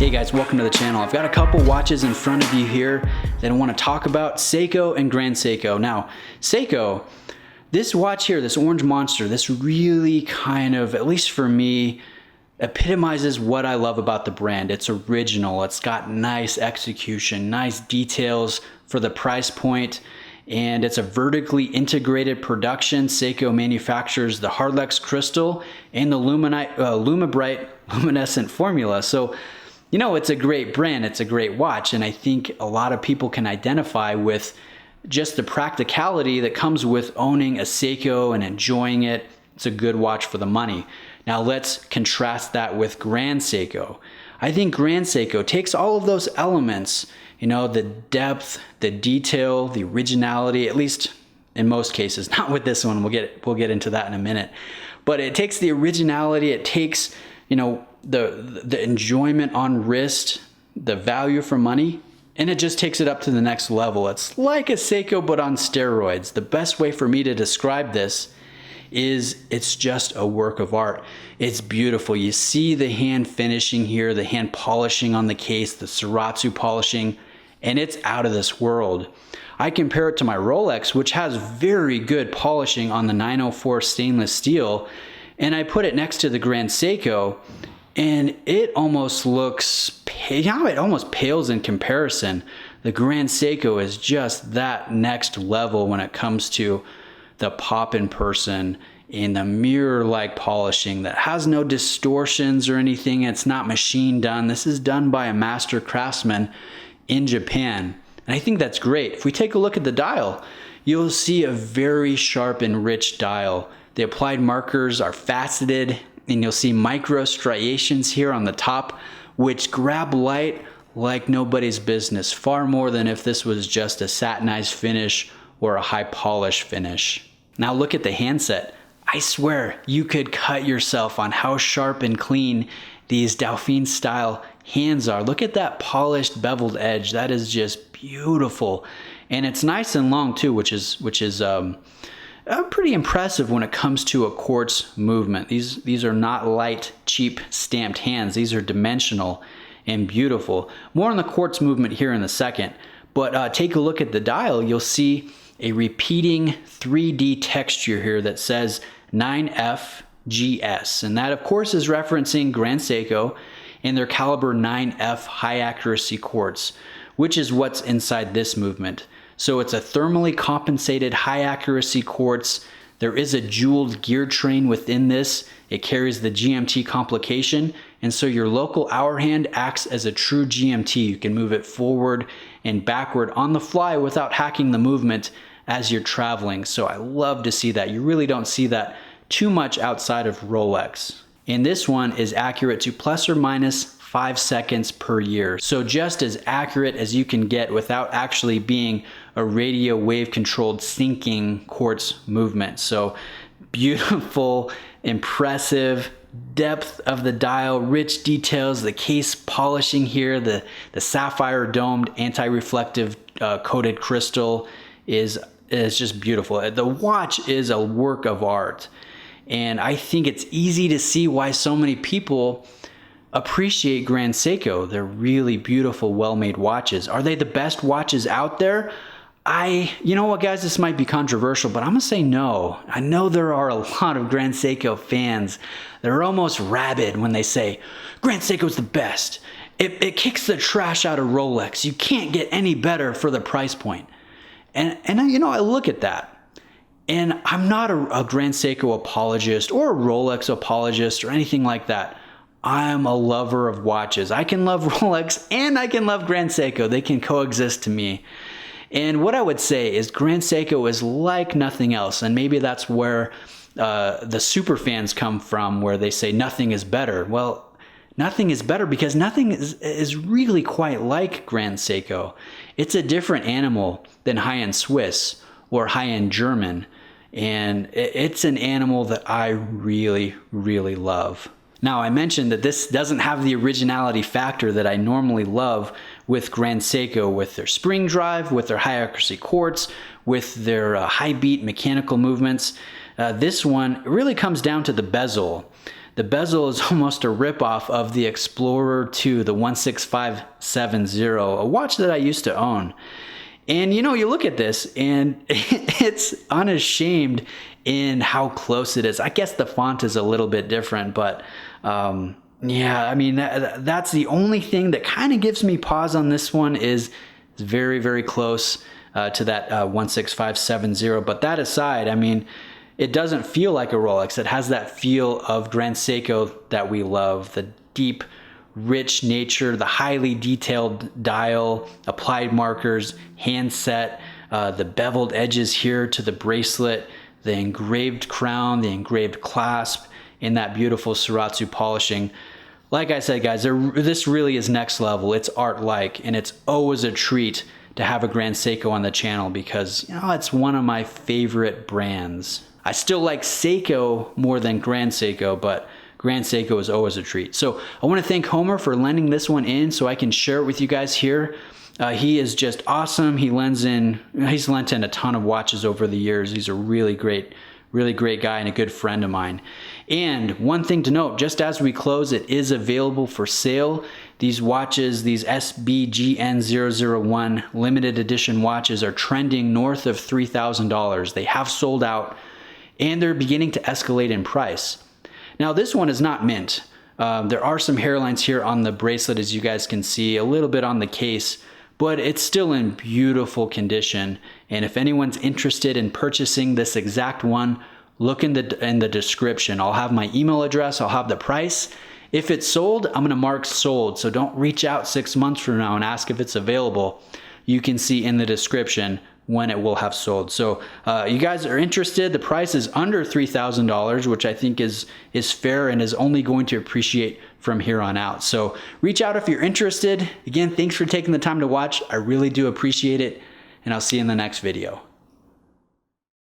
Hey guys, welcome to the channel. I've got a couple watches in front of you here that I want to talk about, Seiko and Grand Seiko. Now, Seiko, this watch here, this orange monster, this really kind of, at least for me, epitomizes what I love about the brand. It's original, it's got nice execution, nice details for the price point, and it's a vertically integrated production. Seiko manufactures the Hardlex crystal and the Lumibrite luminescent formula. So, you know, it's a great brand, it's a great watch, and I think a lot of people can identify with just the practicality that comes with owning a Seiko and enjoying it. It's a good watch for the money. Now let's contrast that with Grand Seiko. I think Grand Seiko takes all of those elements, you know, the depth, the detail, the originality, at least in most cases, not with this one, we'll get into that in a minute. But it takes the originality, it takes, you know, the enjoyment on wrist, the value for money, and it just takes it up to the next level. It's like a Seiko but on steroids. The best way for me to describe this is it's just a work of art. It's beautiful. You see the hand finishing here, the hand polishing on the case, the Suratsu polishing, and it's out of this world. I compare it to my Rolex, which has very good polishing on the 904 stainless steel, and I put it next to the Grand Seiko, and it almost looks, it almost pales in comparison. The Grand Seiko is just that next level when it comes to the pop in person and the mirror-like polishing that has no distortions or anything. It's not machine done. This is done by a master craftsman in Japan. And I think that's great. If we take a look at the dial, you'll see a very sharp and rich dial. The applied markers are faceted, and you'll see micro striations here on the top, which grab light like nobody's business, far more than if this was just a satinized finish or a high polish finish. Now look at the handset. I swear you could cut yourself on how sharp and clean these Dauphine style hands are. Look at that polished beveled edge. That is just beautiful. And it's nice and long too, which is pretty impressive when it comes to a quartz movement. These are not light, cheap stamped hands. These are dimensional and beautiful. More on the quartz movement here in a second, but take a look at the dial. You'll see a repeating 3D texture here that says 9FGS, and that of course is referencing Grand Seiko and their caliber 9F high accuracy quartz, which is what's inside this movement. So it's a thermally compensated high accuracy quartz. There is a jeweled gear train within this. It carries the GMT complication, and so your local hour hand acts as a true GMT. You can move it forward and backward on the fly without hacking the movement as you're traveling. So I love to see that. You really don't see that too much outside of Rolex. And this one is accurate to plus or minus 5 seconds per year. So just as accurate as you can get without actually being a radio wave controlled syncing quartz movement. So beautiful, impressive depth of the dial, rich details, the case polishing here, the sapphire domed anti-reflective coated crystal is just beautiful. The watch is a work of art, and I think it's easy to see why so many people appreciate Grand Seiko. They're really beautiful, well-made watches. Are they the best watches out there? You know what, guys, this might be controversial, but I'm gonna say no. I know there are a lot of Grand Seiko fans that are almost rabid when they say, Grand Seiko's the best. It kicks the trash out of Rolex. You can't get any better for the price point. And you know, I look at that, and I'm not a Grand Seiko apologist or a Rolex apologist or anything like that. I'm a lover of watches. I can love Rolex and I can love Grand Seiko. They can coexist to me. And what I would say is Grand Seiko is like nothing else, and maybe that's where the super fans come from, where they say nothing is better. Well, nothing is better because nothing is really quite like Grand Seiko. It's a different animal than high-end Swiss or high-end German, and it's an animal that I really, really love. Now, I mentioned that this doesn't have the originality factor that I normally love with Grand Seiko, with their spring drive, with their high accuracy quartz, with their high beat mechanical movements. This one really comes down to the bezel. The bezel is almost a ripoff of the Explorer 2, the 16570, a watch that I used to own. And you know, you look at this and it's unashamed in how close it is. I guess the font is a little bit different, but yeah, I mean, that's the only thing that kind of gives me pause on this one is it's very, very close to that 16570. But that aside, I mean, it doesn't feel like a Rolex. It has that feel of Grand Seiko that we love, the deep, rich nature, the highly detailed dial, applied markers, handset, the beveled edges here to the bracelet, the engraved crown, the engraved clasp, and that beautiful Suratsu polishing. Like I said, guys, this really is next level. It's art-like, and it's always a treat to have a Grand Seiko on the channel because, you know, it's one of my favorite brands. I still like Seiko more than Grand Seiko, but Grand Seiko is always a treat. So I want to thank Homer for lending this one in so I can share it with you guys here. He is just awesome. He's lent in a ton of watches over the years. He's a really great guy and a good friend of mine. And one thing to note, just as we close, it is available for sale. These watches, these SBGN001 limited edition watches are trending north of $3,000. They have sold out and they're beginning to escalate in price. Now this one is not mint. There are some hairlines here on the bracelet, as you guys can see, a little bit on the case, but it's still in beautiful condition. And if anyone's interested in purchasing this exact one, look in the description. I'll have my email address, I'll have the price. If it's sold, I'm gonna mark sold. So don't reach out 6 months from now and ask if it's available. You can see in the description when it will have sold. So you guys are interested, the price is under $3,000, which I think is fair and is only going to appreciate from here on out. So reach out if you're interested. Again, thanks for taking the time to watch. I really do appreciate it, and I'll see you in the next video.